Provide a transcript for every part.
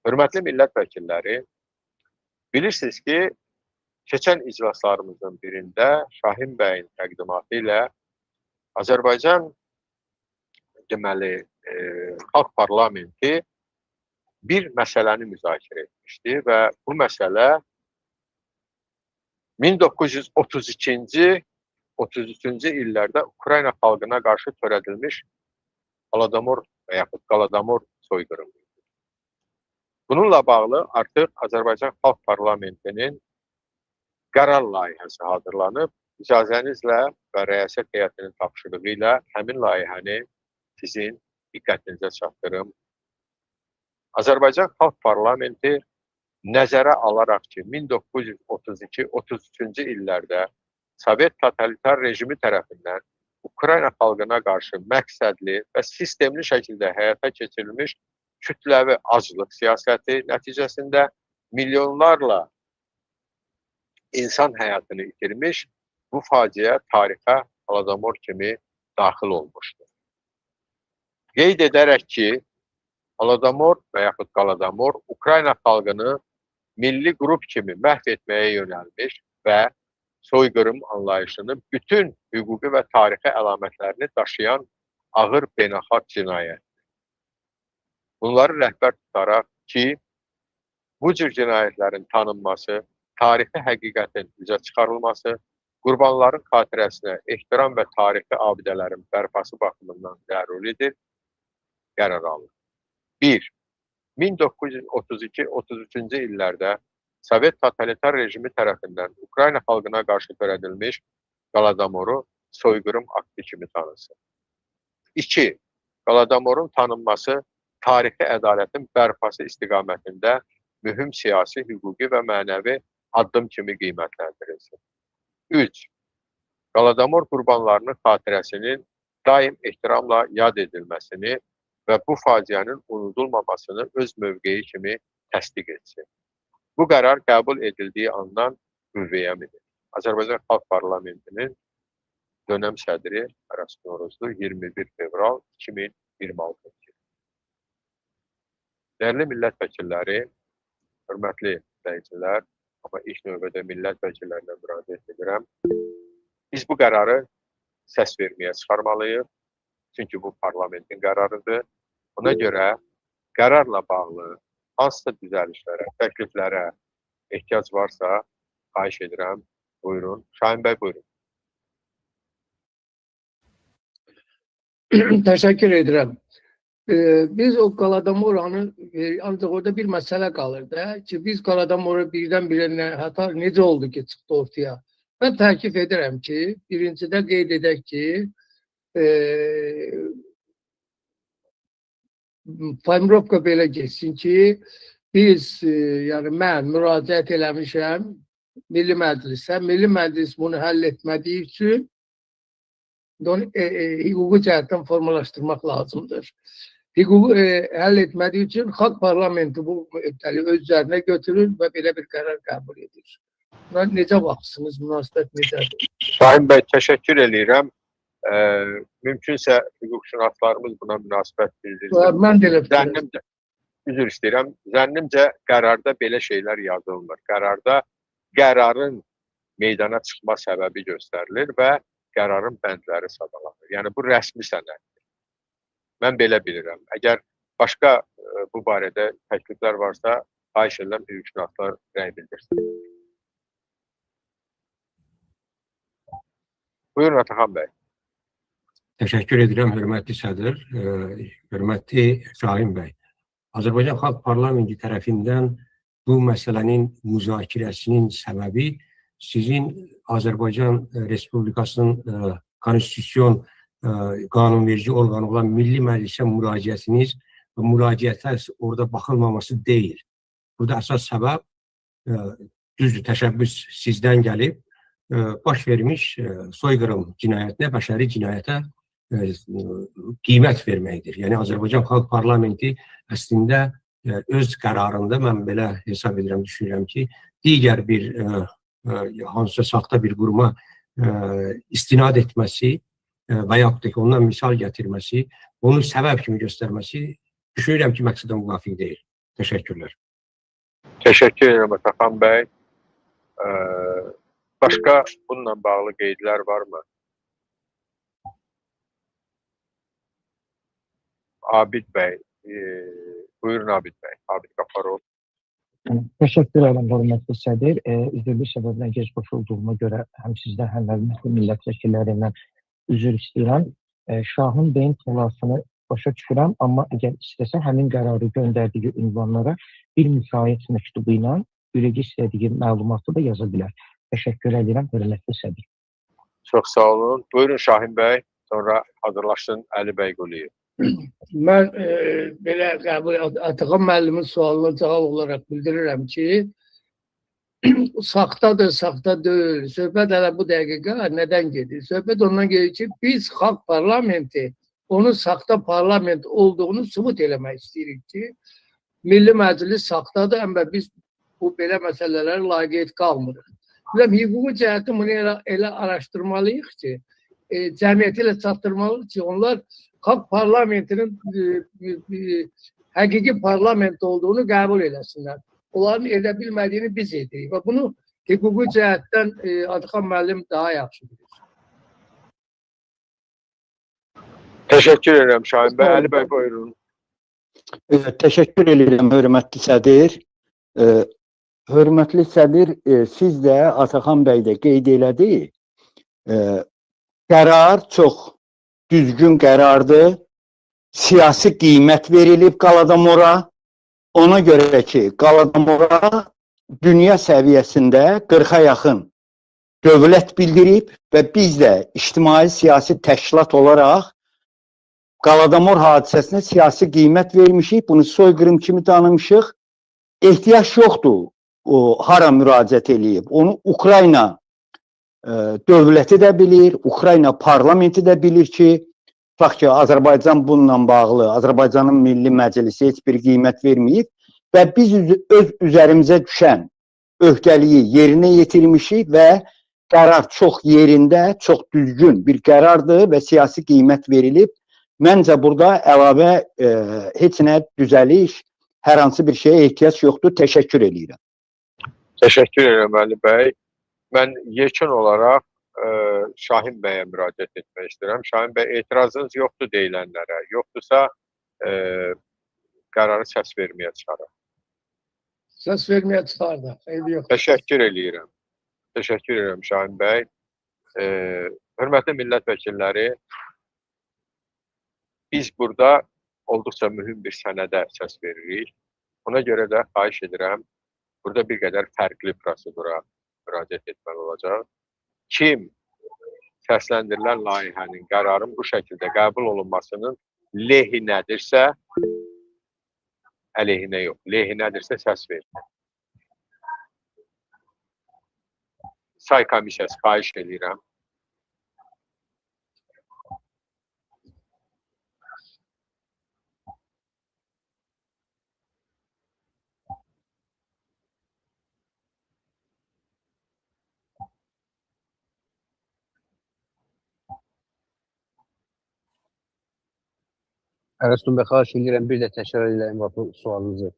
Hörmətli millət vəkilləri, bilirsiniz ki, keçən iclaslarımızın birində Şahin bəyin təqdimatı ilə Azərbaycan deməli Xalq Parlamenti bir məsələni müzakirə etmişdi və bu məsələ 1932-ci 33-cü illərdə Ukrayna xalqına qarşı törədilmiş Holodomor və yaxud Qaladomor soyqırımı. Bununla bağlı artıq Azərbaycan Xalq Parlamentinin qərar layihəsi hazırlanıb. İcazənizlə və rəyasət heyətinin tapşırığı ilə həmin layihəni sizin diqqətinizə çatdırım. Azərbaycan Xalq Parlamenti nəzərə alaraq ki, 1932-33-cü illərdə Sovet totalitar rejimi tərəfindən Ukrayna xalqına qarşı məqsədli və sistemli şəkildə həyata keçirilmiş kütləvi aclıq siyasəti nəticəsində milyonlarla insan həyatını itirmiş, bu faciə tarixə Holodomor kimi daxil olmuşdur. Qeyd edərək ki, Holodomor və yaxud Qaladomor Ukrayna xalqını milli qrup kimi məhv etməyə yönəlmiş və soyqırım anlayışının bütün hüquqi və tarixi əlamətlərini daşıyan ağır beynəlxalq cinayətdir. Bunları rəhbər tutaraq ki, bu cür cinayətlərin tanınması, tarixi həqiqətin üzə çıxarılması, qurbanların xatirəsinə ehtiram və tarixi abidələrin bərpası baxımından zərulidir, qərar alır. 1. 1932-33-cü illərdə Sovet totalitar rejimi tərəfindən Ukrayna xalqına qarşı törədilmiş Qaladomoru soyqırım aktı kimi tanınsın. 2. Qaladomorun tanınması tarixi ədalətin bərpası istiqamətində mühüm siyasi, hüquqi və mənəvi addım kimi qiymətləndirilsin. 3. Qaladomor qurbanlarının xatirəsinin daim ehtiramla yad edilməsini və bu faciənin unudulmamasını öz mövqeyi kimi təsdiq etsin. Bu qərar qəbul edildiyi andan qüvvəyə minir. Azərbaycan Xalq Parlamentinin dönəm sədri Aras Noruzlu 21 fevral 2026. Dəyərli millət vəkilləri, hörmətli izləyicilər, amma ilk növbədə millət vəkillərinə müraciət edirəm. Biz bu qərarı səs verməyə çıxarmalıyıq. Çünki bu parlamentin qərarıdır. Ona görə qərarla bağlı hansısa düzəlişlərə, təkliflərə ehtiyac varsa, xahiş edirəm. Buyurun. Şahin bəy, buyurun. Təşəkkür edirəm. Biz o Qaladomoranı, ancaq orada bir məsələ qalır da ki, biz Qaladomoru birdən-birə hətta necə oldu ki, çıxdı ortaya. Mən təklif edirəm ki, birincidə qeyd edək ki, formulovka belə geçsin ki, biz, yəni mən müraciət eləmişəm Milli Məclisə. Milli Məclis bunu həll etmədiyi üçün hüquqi cəhətdən formalaşdırmaq lazımdır. Hüququ həll etmədiyi üçün Xalq Parlamenti bu öz üzərinə götürür və belə bir qərar qəbul edir. Buna necə baxırsınız, münasibət necədir? Şahin bəy, təşəkkür edirəm. Mümkünsə hüquqşünaslarımız buna münasibət bildirir. Mən də elə fikirləşirəm. Üzr istəyirəm. Zənnimcə qərarda belə şeylər yazılmır. Qərarda qərarın meydana çıxma səbəbi göstərilir və qərarın bəndləri sadalanır. Yəni bu rəsmi sənəddir. Mən belə bilirəm. Əgər başqa bu barədə təkliflər varsa, xahiş edirəm hüquqşünaslar rəy bildirsin. Buyurun Ataxan bəy. Təşəkkür edirəm, hörmətli sədr, hörmətli Şahin bəy. Azərbaycan Xalq Parlamenti tərəfindən bu məsələnin müzakirəsinin səbəbi sizin Azərbaycan Respublikasının konstitusyon qanunverici orqanı olan Milli Məclisə müraciətiniz və müraciətə orada baxılmaması deyil. Burada əsas səbəb, düzdür, təşəbbüs sizdən gəlib, baş vermiş soyqırım cinayətinə, bəşəri cinayətə qiymət verməkdir. Yəni, Azərbaycan Xalq Parlamenti əslində öz qərarında mən belə hesab edirəm, düşünürəm ki, digər bir hansısa saxta bir quruma istinad etməsi və yaxud da ki, ondan misal gətirməsi, onu səbəb kimi göstərməsi düşünürəm ki, məqsədə müvafiq deyil. Teşekkürler. Teşekkür ederim Atakan Bey. Başka bununla bağlı qeydlər varmı? Abid Bey, buyurun Abid Bey. Abid Qafarov. Təşəkkür edirəm, hörmətli sədr. Üzrlü səbəblə gec qoşulduğuma görə həm sizdən, həm də hörmətli millət vəkillərindən üzr istəyirəm. Şahın beyin təlasını başa düşürəm, amma əgər istəsə həmin qərarı göndərdiyi ünvanlara bir müşahidə məktubu ilə ürəci istədiyi məlumatı da yaza bilər. Təşəkkür edirəm, hörmətli sədr. Çox sağ olun. Buyurun Şahin Bey, sonra hazırlaşsın Əli Bəy Quliyev. Mən belə Atakan müəllimin sualına cavab olaraq bildirirəm ki, saxtadır, saxta deyil. Söhbət hələ bu dəqiqə nədən gedir? Söhbət ondan gedir ki, biz xalq parlamenti onun saxta parlament olduğunu sübut eləmək istəyirik ki, Milli Məclis saxtadır, amma biz bu belə məsələlərə laqeyd qalmırıq. Hüquqi cəhətdən bunu elə araşdırmalıyıq ki, cəmiyyəti ilə çatdırmalıyıq ki, onlar xalq parlamentinin həqiqi parlament olduğunu qəbul eləsinlər. Onların edə bilmədiyini biz edirik və bunu hüquqi cəhətdən Atakan müəllim daha yaxşı bilir. Teşekkür ederim Şahin Bey. Ali Bey buyurun. Təşəkkür edirəm, hörmətli sədr. Hörmətli sədr, siz də Atakan bəy də qeyd elədi. Qərar çox düzgün qərardır. Siyasi qiymət verilib Qaladamora. Ona görə ki, Qaladamora dünya səviyyəsində 40-a yaxın dövlət bildirib və biz də ictimai-siyasi təşkilat olaraq Qaladamor hadisəsinə siyasi qiymət vermişik. Bunu soyqırım kimi tanımışıq. Ehtiyac yoxdur o hara müraciət eləyib. Onu Ukrayna dövləti də bilir, Ukrayna parlamenti də bilir ki, tutaq ki, Azərbaycan bununla bağlı, Azərbaycanın Milli Məclisi heç bir qiymət verməyib və biz öz üzərimizə düşən öhdəliyi yerinə yetirmişik və qərar çox yerində, çox düzgün bir qərardır və siyasi qiymət verilib. Məncə burada əlavə heç nə düzəliş, hər hansı bir şeyə ehtiyac yoxdur. Təşəkkür edirəm. Teşekkür ederim Ali Bey. Ben yekun olarak Şahin Bey'e müracaat etmek istedim. Şahin Bey, etirazınız yoktu deyilənlərə. Yoktursa kararı səs verməyə çıxarır. Səs verməyə çıxardı. Teşekkür edirəm. Teşekkür ederim Şahin Bey. Hörmətli millət vəkilləri, biz burada olduqca mühüm bir sənədə səs veririk. Ona görə də xahiş edirəm, burada bir qədər fərqli prosedura müraciət etməli olacaq. Kim səsləndirilən layihənin, qərarın bu şəkildə qəbul olunmasının lehinədirsə, əleyhinə yox, lehinədirsə səs verir. Say komissiyası xahiş edirəm. Ərəstun bəy, xahiş edirəm, bir də təkrar edəyim bu sualınızı.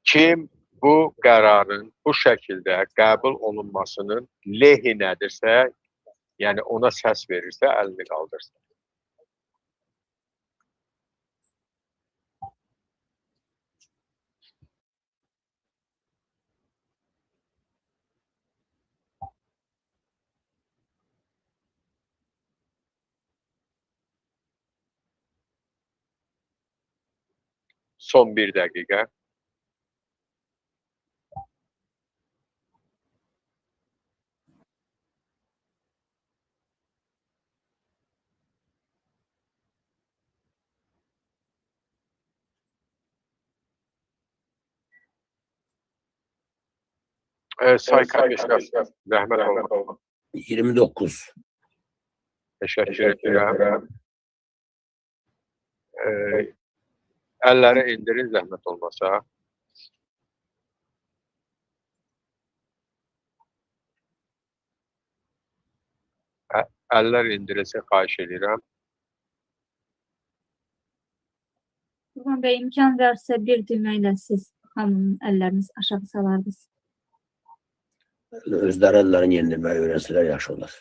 Kim bu qərarın bu şəkildə qəbul olunmasının lehinədirsə, yəni ona səs verirsə, əlini qaldırsın. Son bir dəqiqə. Say komissiyası, zəhmət olun. 29. Təşəkkür edirəm. Əlləri indirin, zəhmət olmasa. Əllər indirilsin, xahiş edirəm. Burhan bəy, imkan versə bir düymə ilə siz hamının əlləriniz aşağı salardınız. Özləri əllərini yendirməyi öyrənsələr yaxşı olar.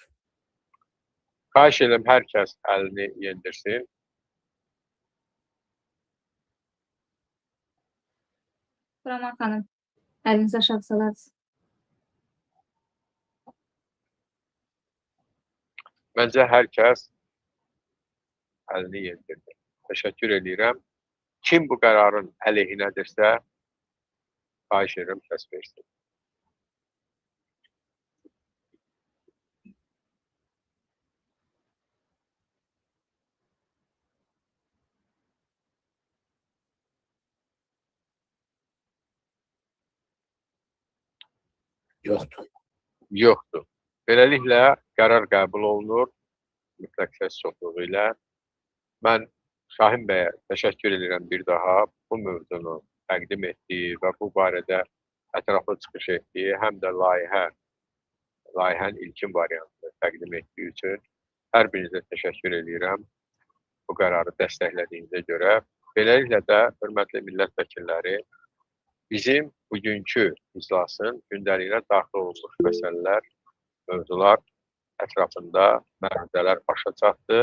Xahiş edirəm hər kəs əlini yendirsin. Xuraman xanım, əlinizi aşağı salardınız. Məncə hər kəs əlini yendirdi. Təşəkkür edirəm. Kim bu qərarın əleyhinədirsə, xahiş edirəm səs versin. Yoxdur. Yoxdur. Beləliklə qərar qəbul olunur mütləq səs çoxluğu ilə. Mən Şahin bəyə təşəkkür edirəm bir daha bu mövzunu təqdim etdiyi və bu barədə ətraflı çıxış etdiyi, həm də layihənin ilkin variantını təqdim etdiyi üçün hər birinizə təşəkkür edirəm bu qərarı dəstəklədiyinizə görə. Beləliklə də, hörmətli millət vəkilləri, bizim bugünkü iclasın gündəliyinə daxil olmuş məsələlər, mövzular ətrafında məruzələr başa çatdı.